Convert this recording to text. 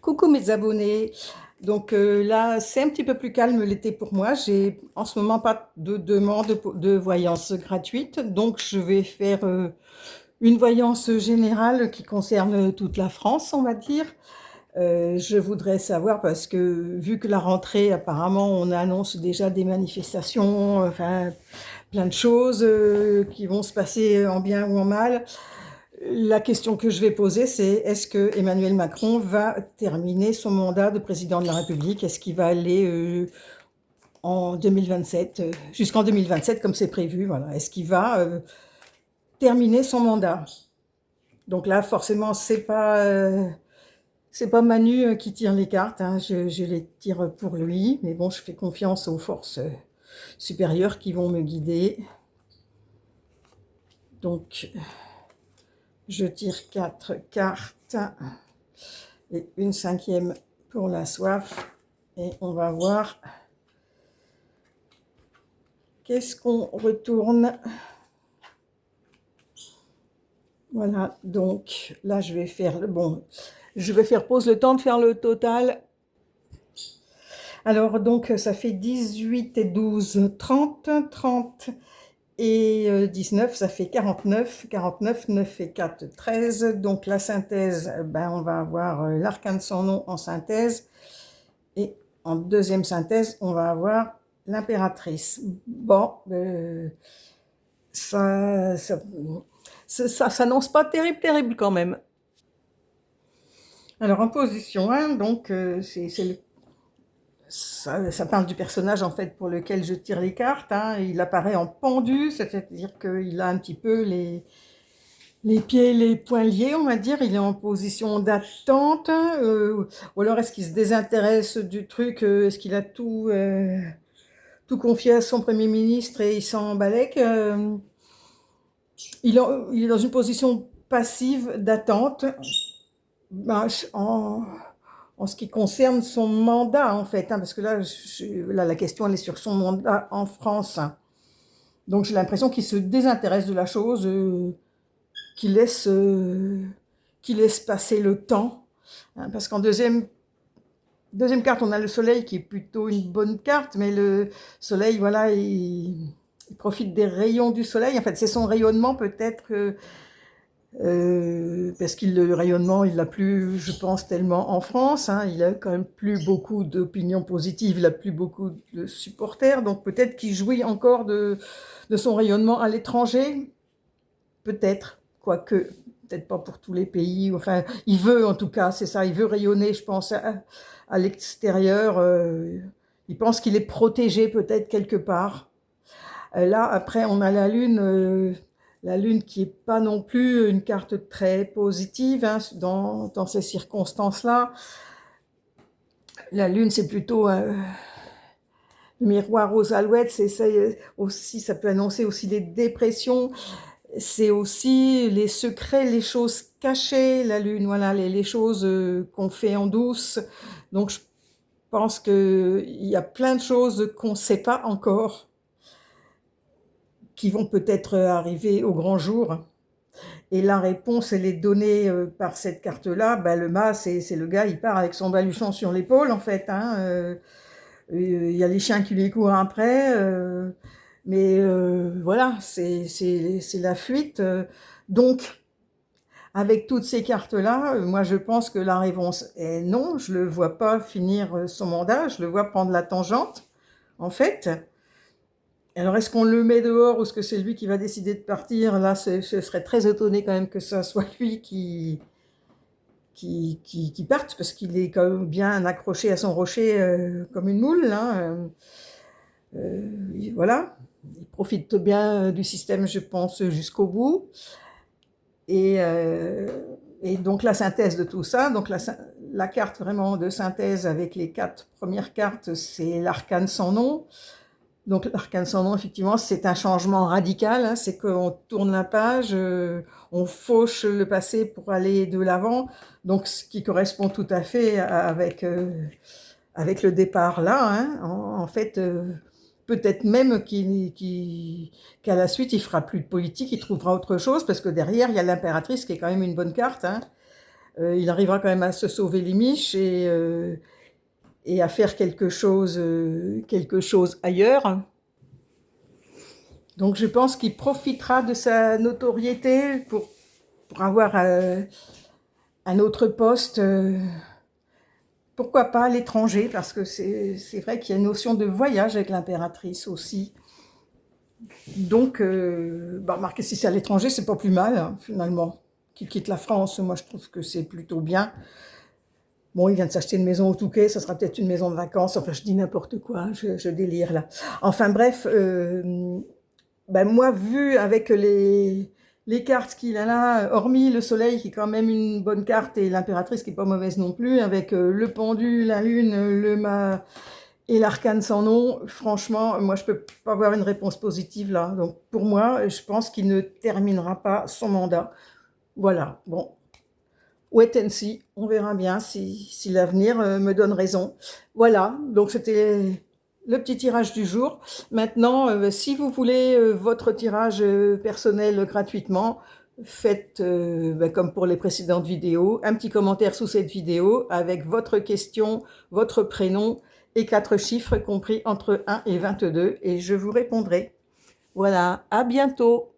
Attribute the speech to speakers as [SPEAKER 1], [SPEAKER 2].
[SPEAKER 1] Coucou mes abonnés. Donc là, c'est un petit peu plus calme l'été pour moi. J'ai en ce moment pas de demande de voyance gratuite. Donc je vais faire une voyance générale qui concerne toute la France, on va dire. Je voudrais savoir parce que vu que la rentrée, apparemment, on annonce déjà des manifestations, enfin plein de choses qui vont se passer en bien ou en mal. La question que je vais poser, c'est est-ce que Emmanuel Macron va terminer son mandat de président de la République? Est-ce qu'il va aller en 2027, jusqu'en 2027 comme c'est prévu? Voilà. Est-ce qu'il va terminer son mandat? Donc là, forcément, c'est pas Manu qui tire les cartes, hein. Je les tire pour lui, mais bon, je fais confiance aux forces supérieures qui vont me guider. Donc, je tire 4 cartes et une cinquième pour la soif. Et on va voir qu'est-ce qu'on retourne. Voilà, donc là je vais faire je vais faire pause le temps de faire le total. Alors donc ça fait 18 et 12, 30, 30 et 19, ça fait 49, 49, 9 et 4, 13. Donc la synthèse, on va avoir l'arcane sans nom en synthèse. Et en deuxième synthèse, on va avoir l'impératrice. Bon, ça s'annonce pas terrible, terrible quand même. Alors en position 1, donc ça parle du personnage en fait pour lequel je tire les cartes, hein. Il apparaît en pendu, c'est-à-dire qu'il a un petit peu les pieds et les poings liés, on va dire. Il est en position d'attente, ou alors est-ce qu'il se désintéresse du truc, est-ce qu'il a tout confié à son Premier ministre et il s'en balèque. Il est dans une position passive d'attente, ben, en ce qui concerne son mandat, en fait, hein, parce que là, la question, elle est sur son mandat en France. Donc, j'ai l'impression qu'il se désintéresse de la chose, qu'il laisse, qu'il laisse passer le temps. Hein, parce qu'en deuxième carte, on a le soleil qui est plutôt une bonne carte, mais le soleil, voilà, il profite des rayons du soleil. En fait, c'est son rayonnement peut-être, parce que le rayonnement, il l'a plus, je pense, tellement en France. Hein. Il a quand même plus beaucoup d'opinions positives, il a plus beaucoup de supporters, donc peut-être qu'il jouit encore de son rayonnement à l'étranger. Peut-être, quoique, peut-être pas pour tous les pays. Enfin, il veut en tout cas, c'est ça, il veut rayonner, je pense, à l'extérieur. Il pense qu'il est protégé peut-être quelque part. Là, après, on a la Lune qui est pas non plus une carte très positive, hein, dans ces circonstances-là. La Lune, c'est plutôt le miroir aux alouettes. Aussi, ça peut annoncer aussi les dépressions. C'est aussi les secrets, les choses cachées, la Lune, voilà, les choses qu'on fait en douce. Donc, je pense qu'il y a plein de choses qu'on ne sait pas encore, qui vont peut-être arriver au grand jour. Et la réponse, elle est donnée par cette carte-là. Le mât, c'est le gars, il part avec son baluchon sur l'épaule, en fait. Hein. Il y a les chiens qui lui courent après. Mais voilà, c'est la fuite. Donc, avec toutes ces cartes-là, moi, je pense que la réponse est non. Je ne le vois pas finir son mandat. Je le vois prendre la tangente, en fait. Alors, est-ce qu'on le met dehors ou est-ce que c'est lui qui va décider de partir? Là, je serais très étonnée quand même que ça soit lui qui parte, parce qu'il est quand même bien accroché à son rocher comme une moule. Hein. Voilà, il profite bien du système, je pense, jusqu'au bout. Et, et donc la synthèse de tout ça, donc la carte vraiment de synthèse avec les 4 premières cartes, c'est l'arcane sans nom. Donc l'arcane sans nom, effectivement, c'est un changement radical, hein, c'est qu'on tourne la page, on fauche le passé pour aller de l'avant, donc ce qui correspond tout à fait avec le départ là. Hein. En fait, peut-être même qu'à la suite, il fera plus de politique, il trouvera autre chose, parce que derrière, il y a l'impératrice qui est quand même une bonne carte. Hein. il arrivera quand même à se sauver les miches et à faire quelque chose ailleurs. Donc je pense qu'il profitera de sa notoriété pour avoir un autre poste, pourquoi pas à l'étranger, parce que c'est vrai qu'il y a une notion de voyage avec l'impératrice aussi. Donc, remarquez, si c'est à l'étranger, c'est pas plus mal, hein, finalement. Qu'il quitte la France, moi je trouve que c'est plutôt bien. Bon, il vient de s'acheter une maison au Touquet, ça sera peut-être une maison de vacances, enfin je dis n'importe quoi, je délire là. Enfin bref, moi, vu avec les cartes qu'il a là, hormis le soleil qui est quand même une bonne carte et l'impératrice qui est pas mauvaise non plus, avec le pendu, la lune, le mât et l'arcane sans nom, franchement, moi je peux pas avoir une réponse positive là. Donc pour moi, je pense qu'il ne terminera pas son mandat. Voilà, bon, wait and see, on verra bien si l'avenir me donne raison. Voilà, donc c'était le petit tirage du jour. Maintenant, si vous voulez votre tirage personnel gratuitement, faites comme pour les précédentes vidéos, un petit commentaire sous cette vidéo avec votre question, votre prénom et 4 chiffres compris entre 1 et 22 et je vous répondrai. Voilà, à bientôt!